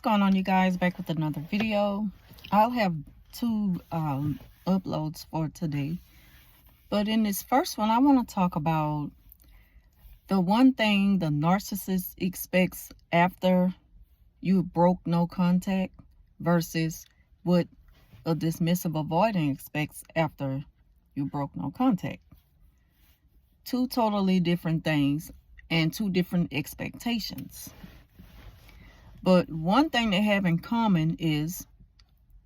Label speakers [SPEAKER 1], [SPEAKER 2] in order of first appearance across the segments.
[SPEAKER 1] What's going on, you guys? Back with another video. I'll have two uploads for today, but in this first one I want to talk about the one thing the narcissist expects after you broke no contact versus what a dismissive avoidant expects after you broke no contact. Two totally different things and two different expectations. But one thing they have in common is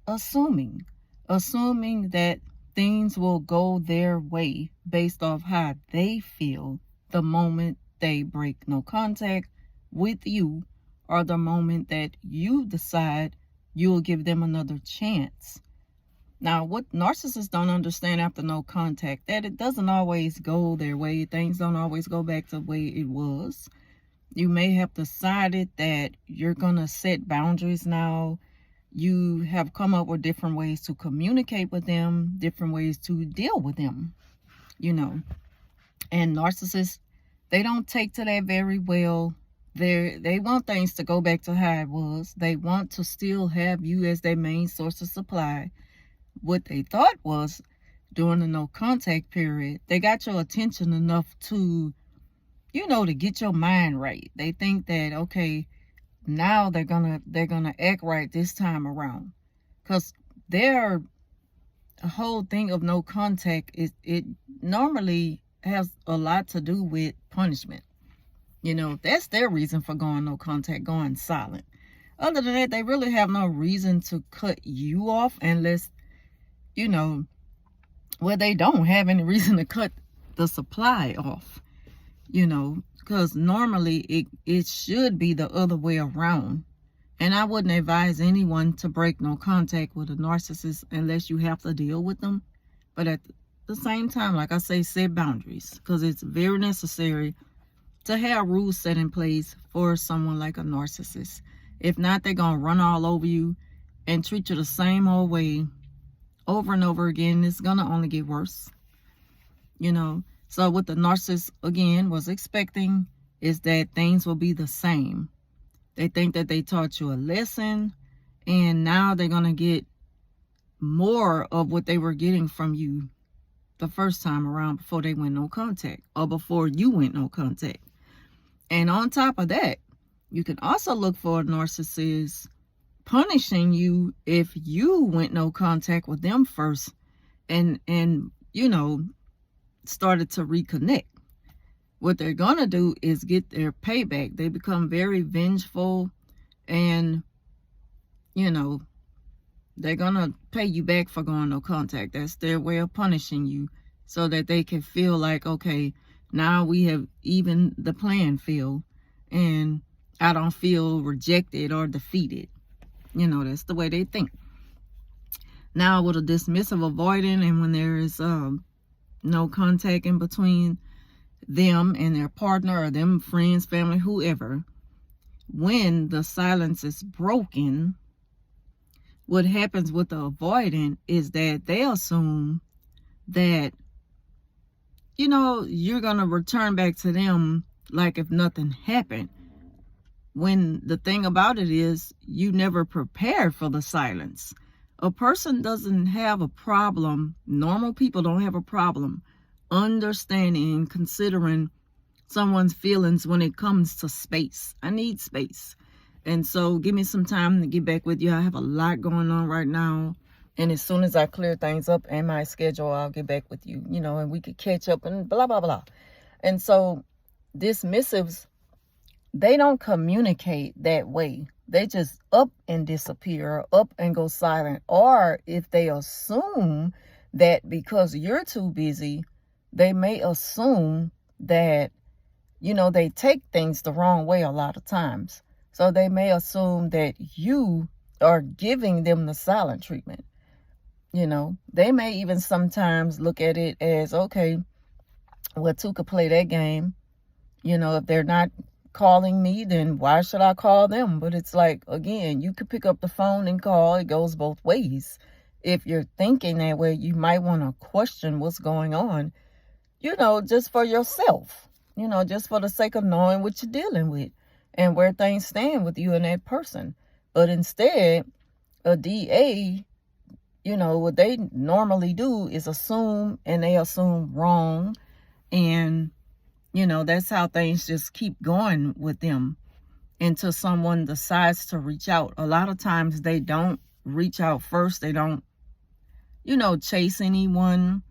[SPEAKER 1] assuming that things will go their way based off how they feel the moment they break no contact with you, or the moment that you decide you'll give them another chance. Now, what narcissists don't understand after no contact, that it doesn't always go their way. Things don't always go back to the way it was. You may have decided that you're going to set boundaries now. You have come up with different ways to communicate with them, different ways to deal with them, And narcissists, they don't take to that very well. They want things to go back to how it was. They want to still have you as their main source of supply. What they thought was during the no contact period, they got your attention enough to to get your mind right. They think that, okay, now they're gonna act right this time around, because their whole thing of no contact is, it normally has a lot to do with punishment. That's their reason for going no contact, going silent. Other than that, they really have no reason to cut you off unless, they don't have any reason to cut the supply off. Because normally it should be the other way around. And I wouldn't advise anyone to break no contact with a narcissist unless you have to deal with them. But at the same time, like I say, set boundaries, because it's very necessary to have rules set in place for someone like a narcissist. If not, they're going to run all over you and treat you the same old way over and over again. It's going to only get worse, So what the narcissist, again, was expecting is that things will be the same. They think that they taught you a lesson, and now they're going to get more of what they were getting from you the first time around before they went no contact, or before you went no contact. And on top of that, you can also look for a narcissist punishing you if you went no contact with them first and started to reconnect. What they're gonna do is get their payback. They become very vengeful, and they're gonna pay you back for going no contact. That's their way of punishing you, so that they can feel like, okay, now we have evened the playing field and I don't feel rejected or defeated. That's the way they think. Now with a dismissive avoidant, and when there is no contact in between them and their partner, or them friends, family, whoever, when the silence is broken, what happens with the avoidant is that they assume that you're gonna return back to them like if nothing happened, when the thing about it is you never prepared for the silence. A person doesn't have a problem, normal people don't have a problem understanding and considering someone's feelings when it comes to space. I need space. And so give me some time to get back with you. I have a lot going on right now. And as soon as I clear things up in my schedule, I'll get back with you, and we could catch up and blah, blah, blah. And so dismissives, they don't communicate that way. They just up and disappear, up and go silent. Or if they assume that because you're too busy, they may assume that, they take things the wrong way a lot of times. So they may assume that you are giving them the silent treatment. They may even sometimes look at it as, okay, well, two could play that game. If they're not calling me, then why should I call them? But it's like, again, you could pick up the phone and call. It goes both ways. If you're thinking that way, you might want to question what's going on, just for yourself, just for the sake of knowing what you're dealing with and where things stand with you and that person. But instead, a DA, what they normally do is assume, and they assume wrong. And, that's how things just keep going with them until someone decides to reach out. A lot of times they don't reach out first. They don't, chase anyone.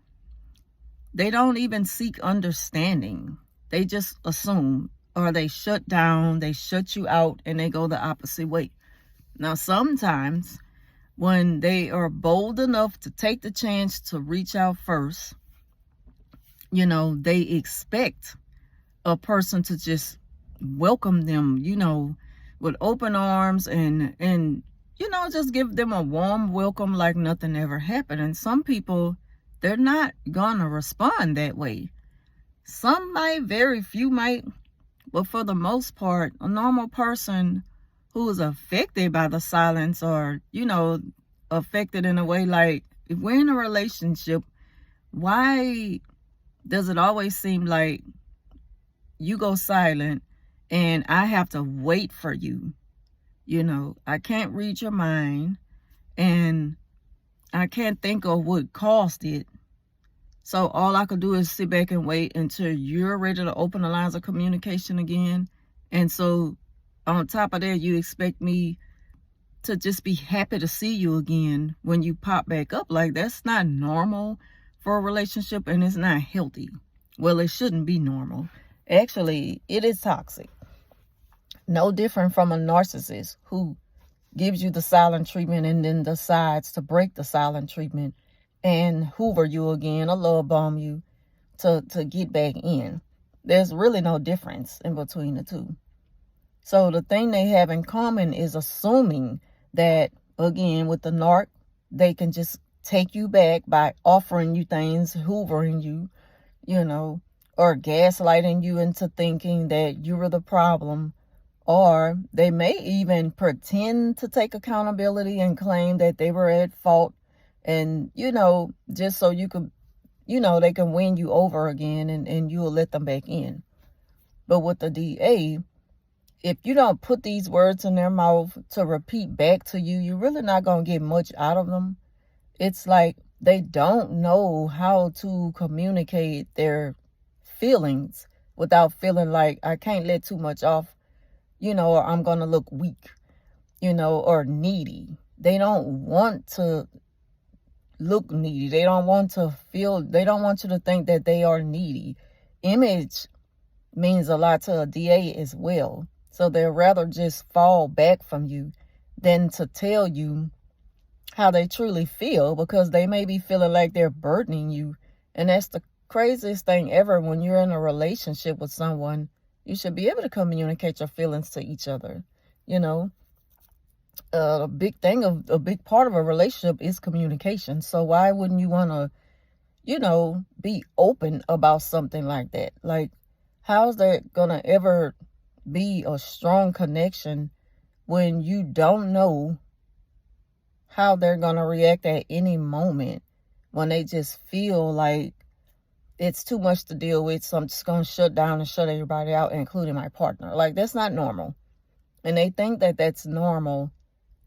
[SPEAKER 1] They don't even seek understanding. They just assume, or they shut down, they shut you out, and they go the opposite way. Now, sometimes when they are bold enough to take the chance to reach out first, they expect a person to just welcome them, with open arms and just give them a warm welcome like nothing ever happened. And some people, they're not gonna respond that way. Some might, very few might, but for the most part, a normal person who is affected by the silence, or, affected in a way like, if we're in a relationship, why does it always seem like you go silent and I have to wait for you? I can't read your mind, and I can't think of what caused it. So all I could do is sit back and wait until you're ready to open the lines of communication again. And so on top of that, you expect me to just be happy to see you again when you pop back up. Like, that's not normal for a relationship, and it's not healthy. Well, it shouldn't be normal. Actually, it is toxic. No different from a narcissist who gives you the silent treatment and then decides to break the silent treatment and hoover you again, or love bomb you to get back in. There's really no difference in between the two. So the thing they have in common is assuming that, again, with the narc, they can just take you back by offering you things, hoovering you, or gaslighting you into thinking that you were the problem. Or they may even pretend to take accountability and claim that they were at fault, and, just so you could, they can win you over again, and you'll let them back in. But with the DA, if you don't put these words in their mouth to repeat back to you, you're really not going to get much out of them. It's like they don't know how to communicate their feelings without feeling like, I can't let too much off, or I'm going to look weak, or needy. They don't want to look needy. They don't want you to think that they are needy. Image means a lot to a DA as well. So they'd rather just fall back from you than to tell you how they truly feel, because they may be feeling like they're burdening you. And that's the craziest thing ever. When you're in a relationship with someone, you should be able to communicate your feelings to each other. A big part of a relationship is communication. So why wouldn't you want to, be open about something like that? Like, how's that gonna ever be a strong connection when you don't know how they're gonna react at any moment, when they just feel like it's too much to deal with, so I'm just gonna shut down and shut everybody out, including my partner? Like, that's not normal. And they think that that's normal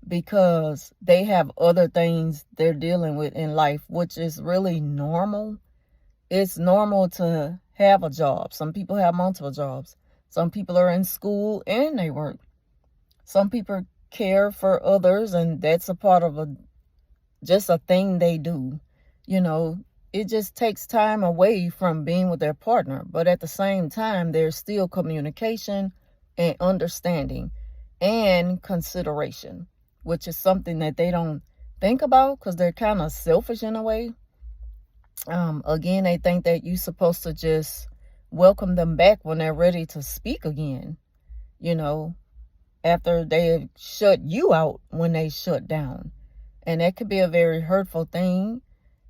[SPEAKER 1] because they have other things they're dealing with in life, which is really normal. It's normal to have a job. Some people have multiple jobs. Some people are in school and they work. Some people care for others, and that's a part of just a thing they do. It just takes time away from being with their partner. But at the same time, there's still communication and understanding and consideration, which is something that they don't think about because they're kind of selfish in a way. Again, they think that you're supposed to just welcome them back when they're ready to speak again, after they have shut you out when they shut down. And that could be a very hurtful thing,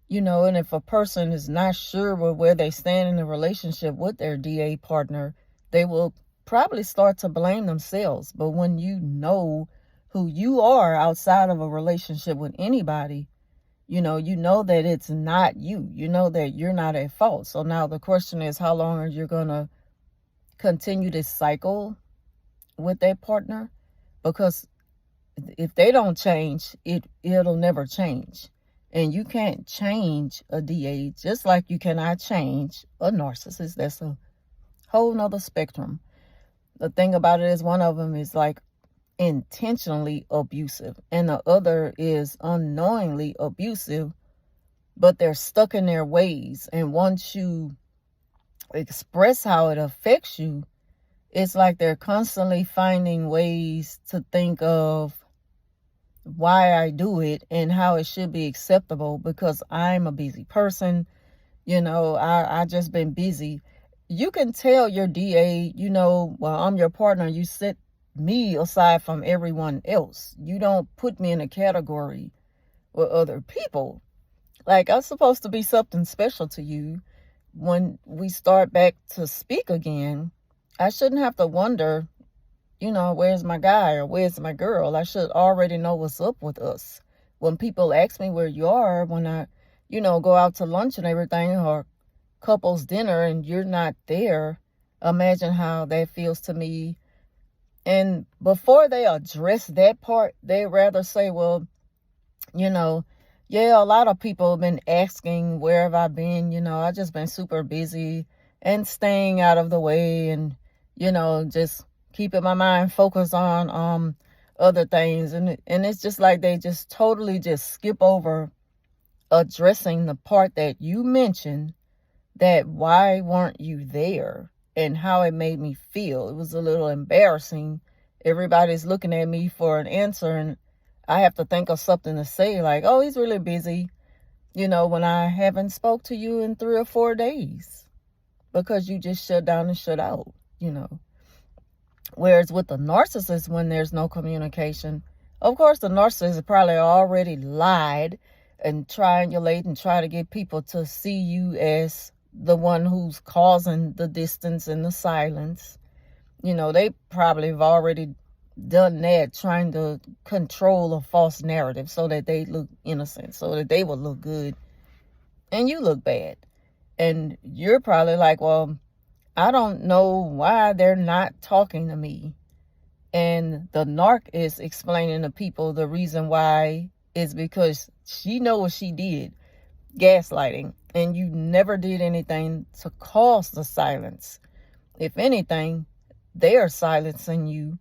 [SPEAKER 1] and if a person is not sure where they stand in a relationship with their DA partner, they will probably start to blame themselves. But when you know who you are outside of a relationship with anybody, you know that it's not you. You know that you're not at fault. So now the question is, how long are you going to continue this cycle with that partner? Because if they don't change, it'll never change. And you can't change a DA, just like you cannot change a narcissist. That's a whole nother spectrum. The thing about it is, one of them is like intentionally abusive, and the other is unknowingly abusive, but they're stuck in their ways. And once you express how it affects you, it's like they're constantly finding ways to think of why I do it and how it should be acceptable, because I'm a busy person. I just been busy. You can tell your DA, well, I'm your partner. You set me aside from everyone else. You don't put me in a category with other people. Like, I'm supposed to be something special to you. When we start back to speak again, I shouldn't have to wonder, where's my guy or where's my girl? I should already know what's up with us. When people ask me where you are, when I, go out to lunch and everything, or couples dinner, and you're not there, imagine how that feels to me. And before they address that part, they rather say, well, yeah, a lot of people have been asking, where have I been? I just been super busy and staying out of the way, and, just keeping my mind focused on other things. And it's just like they just totally just skip over addressing the part that you mentioned, that why weren't you there, and how it made me feel. It was a little embarrassing. Everybody's looking at me for an answer, and I have to think of something to say, like, oh, he's really busy, when I haven't spoke to you in 3 or 4 days, because you just shut down and shut out. Whereas with the narcissist, when there's no communication, of course, the narcissist probably already lied and triangulate and try to get people to see you as the one who's causing the distance and the silence. They probably have already done that, trying to control a false narrative so that they look innocent, so that they will look good and you look bad. And you're probably like, well, I don't know why they're not talking to me. And the narc is explaining to people the reason why is because she knows what she did, gaslighting, and you never did anything to cause the silence. If anything, they are silencing you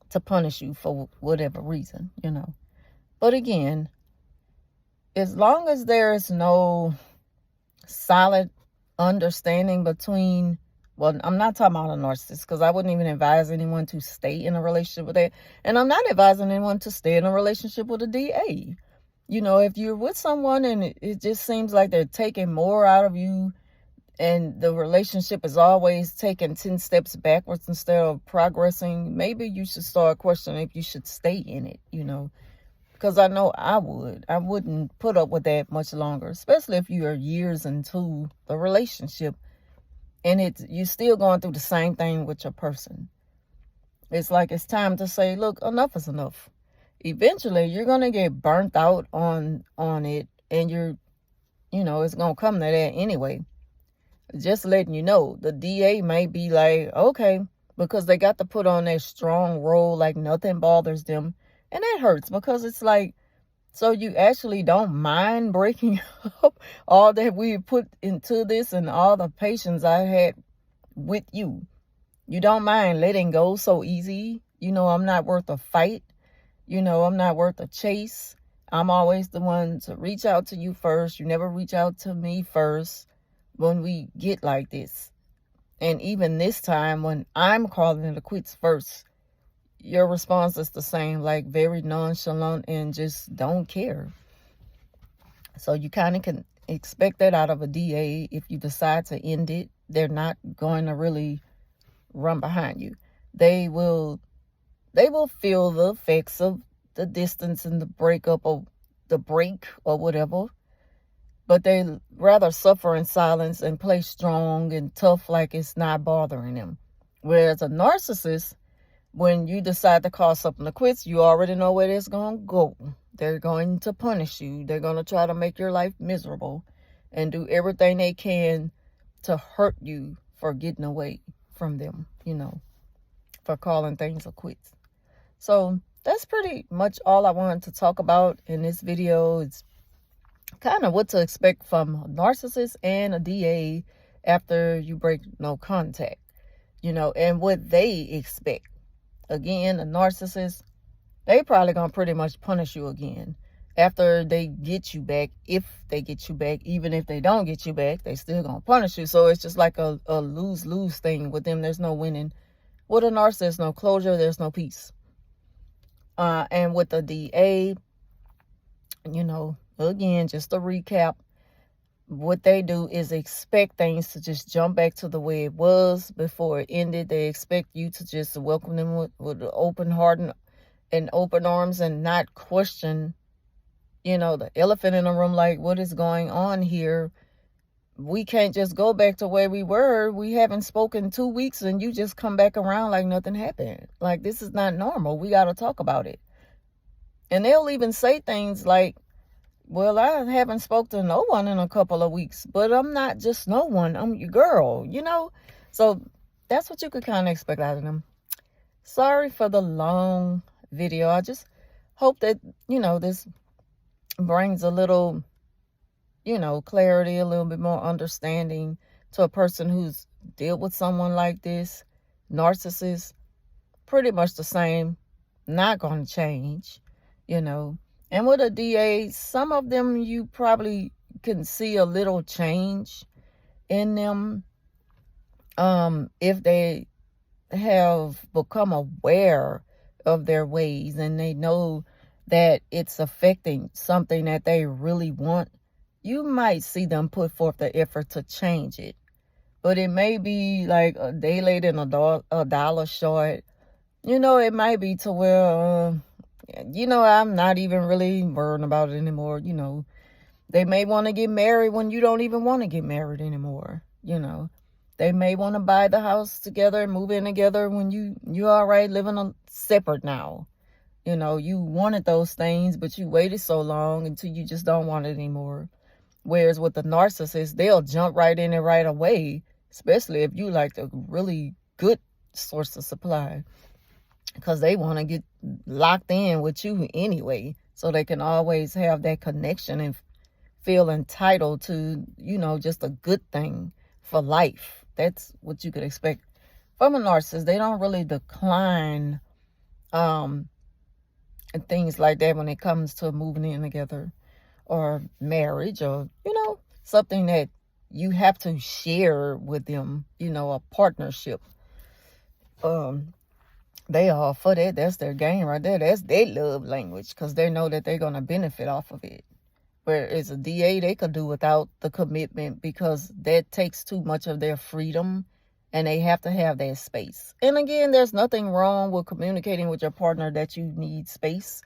[SPEAKER 1] to punish you for whatever reason, But again, as long as there is no solid understanding between, well, I'm not talking about a narcissist, because I wouldn't even advise anyone to stay in a relationship with that. And I'm not advising anyone to stay in a relationship with a DA. If you're with someone and it just seems like they're taking more out of you, and the relationship is always taking 10 steps backwards instead of progressing, maybe you should start questioning if you should stay in it, because I know I wouldn't put up with that much longer, especially if you are years into the relationship and you're still going through the same thing with your person. It's like it's time to say, look, enough is enough. Eventually, you're going to get burnt out on it, and it's going to come to that anyway. Just letting you know, the DA may be like, okay, because they got to put on that strong role, like nothing bothers them. And that hurts, because it's like, so you actually don't mind breaking up all that we put into this and all the patience I had with you. You don't mind letting go so easy. I'm not worth a fight. I'm not worth a chase. I'm always the one to reach out to you first. You never reach out to me first when we get like this. And even this time, when I'm calling it a quits first, your response is the same, like very nonchalant and just don't care. So you kind of can expect that out of a DA. If you decide to end it, they're not going to really run behind you. They will feel the effects of the distance and the breakup, or the break, or whatever. But they rather suffer in silence and play strong and tough, like it's not bothering them. Whereas a narcissist, when you decide to call something a quits, you already know where it's going to go. They're going to punish you. They're going to try to make your life miserable and do everything they can to hurt you for getting away from them, for calling things a quits. So that's pretty much all I wanted to talk about in this video. It's kind of what to expect from a narcissist and a DA after you break no contact, and what they expect. Again, a narcissist, they probably gonna pretty much punish you again after they get you back. If they get you back, even if they don't get you back, they still gonna punish you. So it's just like a lose-lose thing with them. There's no winning. With a narcissist, there's no closure, there's no peace. And with the DA, again, just to recap, what they do is expect things to just jump back to the way it was before it ended. They expect you to just welcome them with an open heart and open arms, and not question, the elephant in the room, like, what is going on here? We can't just go back to where we were. We haven't spoken 2 weeks and you just come back around like nothing happened. Like, this is not normal. We got to talk about it. And they'll even say things like, well, I haven't spoke to no one in a couple of weeks, but I'm not just no one. I'm your girl, So that's what you could kind of expect out of them. Sorry for the long video. I just hope that, this brings a little, clarity, a little bit more understanding to a person who's dealt with someone like this. Narcissist, pretty much the same, not going to change, And with a DA, some of them you probably can see a little change in them if they have become aware of their ways and they know that it's affecting something that they really want. You might see them put forth the effort to change it, but it may be like a day late and a dollar short. It might be to where I'm not even really worrying about it anymore. They may want to get married when you don't even want to get married anymore. They may want to buy the house together and move in together when you're all right living separate now. You wanted those things, but you waited so long until you just don't want it anymore. Whereas with the narcissist, they'll jump right in it right away, especially if you like a really good source of supply, because they want to get locked in with you anyway, so they can always have that connection and feel entitled to, just a good thing for life. That's what you could expect from a narcissist. They don't really decline and things like that when it comes to moving in together or marriage or, something that you have to share with them, a partnership. They all for that. That's their game right there. That's their love language, because they know that they're going to benefit off of it. Whereas a DA, they could do without the commitment, because that takes too much of their freedom and they have to have that space. And again, there's nothing wrong with communicating with your partner that you need space,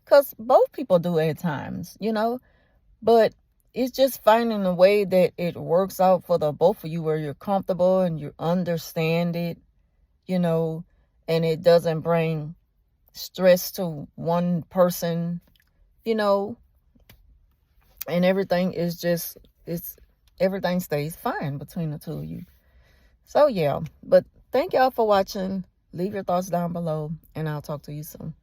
[SPEAKER 1] because both people do at times, but it's just finding a way that it works out for the both of you, where you're comfortable and you understand it, and it doesn't bring stress to one person, and everything is just, everything stays fine between the two of you. So yeah, but thank y'all for watching. Leave your thoughts down below, and I'll talk to you soon.